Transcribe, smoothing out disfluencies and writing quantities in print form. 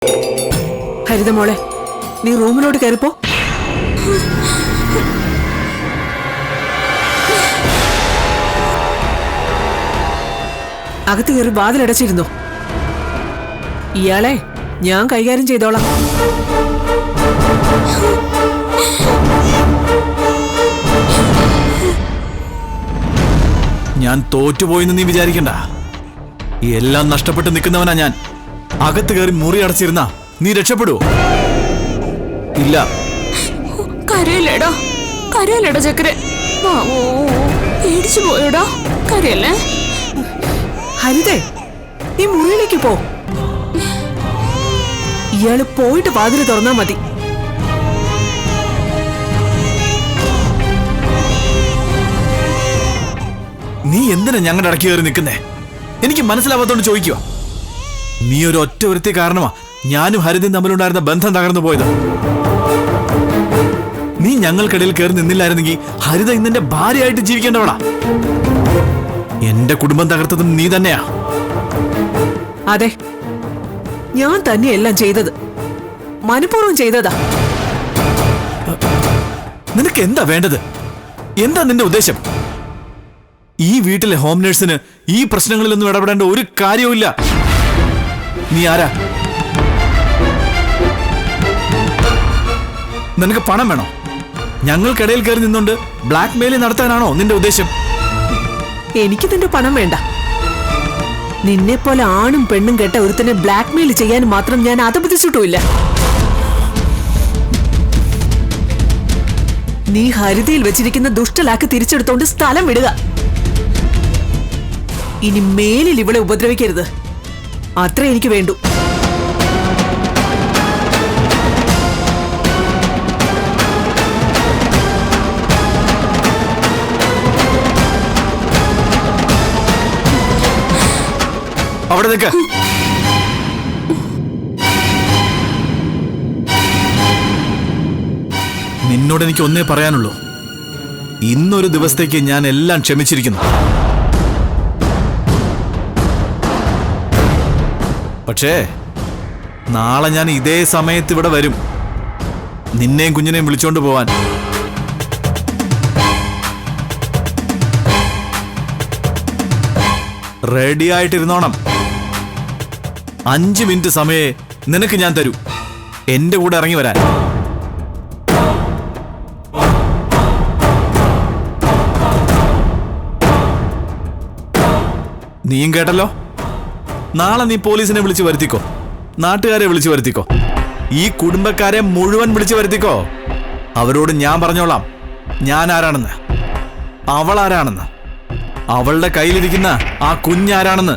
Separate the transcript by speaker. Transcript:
Speaker 1: ഹരിത മോളെ, നീ റൂമിലോട്ട് കയറിപ്പോ. അകത്ത് കയറി വാതിലടച്ചിരുന്നു. ഇയാളെ ഞാൻ കൈകാര്യം ചെയ്തോളാം.
Speaker 2: ഞാൻ തോറ്റുപോയെന്ന് നീ വിചാരിക്കണ്ട. എല്ലാം നഷ്ടപ്പെട്ട് നിൽക്കുന്നവനാ ഞാൻ. അകത്ത് കയറി മുറി അടച്ചിരുന്ന നീ രക്ഷപ്പെടുവോ? ഇല്ല.
Speaker 3: കരയില്ലടാ, കരയില്ലടാ ചക്കരെ. പേടിച്ചു പോയോടാ, കരയല്ലേ.
Speaker 1: ഹരിതേ, നീ മുറിയിലേക്ക് പോ. ഇയാള് പോയിട്ട് വാതില് തുറന്നാ മതി.
Speaker 2: നീ എന്തിനാ ഞങ്ങളുടെ ഇടയ്ക്ക് കയറി നിൽക്കുന്നേ? എനിക്ക് മനസ്സിലാവാത്തോണ്ട് ചോദിക്കുക. നീ ഒരു ഒറ്റ ഒരുത്തി കാരണമാ ഞാനും ഹരിതയും തമ്മിലുണ്ടായിരുന്ന ബന്ധം തകർന്നു പോയത്. നീ ഞങ്ങൾക്കിടയിൽ കയറി നിന്നില്ലായിരുന്നെങ്കിൽ ഹരിത ഇന്നെന്റെ ഭാര്യയായിട്ട് ജീവിക്കേണ്ടവളാ. എന്റെ കുടുംബം തകർത്തതും നീ തന്നെയാ.
Speaker 1: അതെ, ഞാൻ തന്നെയെല്ലാം ചെയ്തത്. മനഃപൂർവ്വം ചെയ്തതാ.
Speaker 2: നിനക്ക് എന്താ വേണ്ടത്? എന്താ നിന്റെ ഉദ്ദേശം? ഈ വീട്ടിലെ ഹോം നേഴ്സിന് ഈ പ്രശ്നങ്ങളിലൊന്നും ഇടപെടേണ്ട ഒരു കാര്യവുമില്ല. നീ ആരാ? നിനക്ക് പണം വേണോ? ഞങ്ങൾക്കിടയിൽ കയറി നിന്നുകൊണ്ട് ബ്ലാക്ക് മെയിലിംഗ് നടത്താനാണോ നിന്റെ ഉദ്ദേശം?
Speaker 1: എനിക്ക് നിന്റെ പണം വേണ്ട. നിന്നെ പോലെ ആണും പെണ്ണും കേട്ട ഒരുത്തനെ ബ്ലാക്ക് മെയിൽ ചെയ്യാൻ മാത്രം ഞാൻ അതപതിച്ചിട്ടുമില്ല. നീ ഹരിതയിൽ വെച്ചിരിക്കുന്ന ദുഷ്ടലാക്ക് തിരിച്ചെടുത്തോണ്ട് സ്ഥലം വിടുക. ഇനി മേലിൽ ഇവളെ ഉപദ്രവിക്കരുത്. അത്രേ എനിക്ക് വേണ്ടു.
Speaker 2: അവിടെ നിൽക്ക. നിന്നോട് എനിക്ക് ഒന്നേ പറയാനുള്ളൂ. ഇന്നൊരു ദിവസത്തേക്ക് ഞാൻ എല്ലാം ക്ഷമിച്ചിരിക്കുന്നു. പക്ഷേ നാളെ ഞാൻ ഇതേ സമയത്ത് ഇവിടെ വരും, നിന്നെയും കുഞ്ഞിനെയും വിളിച്ചോണ്ട് പോവാൻ. റെഡി ആയിട്ടിരുന്നോണം. 5 മിനിറ്റ് സമയേ നിനക്ക് ഞാൻ തരൂ എന്റെ കൂടെ ഇറങ്ങി വരാൻ. നീയും കേട്ടല്ലോ. നാളെ നീ പോലീസിനെ വിളിച്ചു വരുത്തിക്കോ, നാട്ടുകാരെ വിളിച്ചു വരുത്തിക്കോ, ഈ കുടുംബക്കാരെ മുഴുവൻ വിളിച്ചു വരുത്തിക്കോ. അവരോട് ഞാൻ പറഞ്ഞോളാം ഞാൻ ആരാണെന്ന്, അവൾ ആരാണെന്ന്, അവളുടെ കയ്യിലിരിക്കുന്ന ആ കുഞ്ഞാരാണെന്ന്.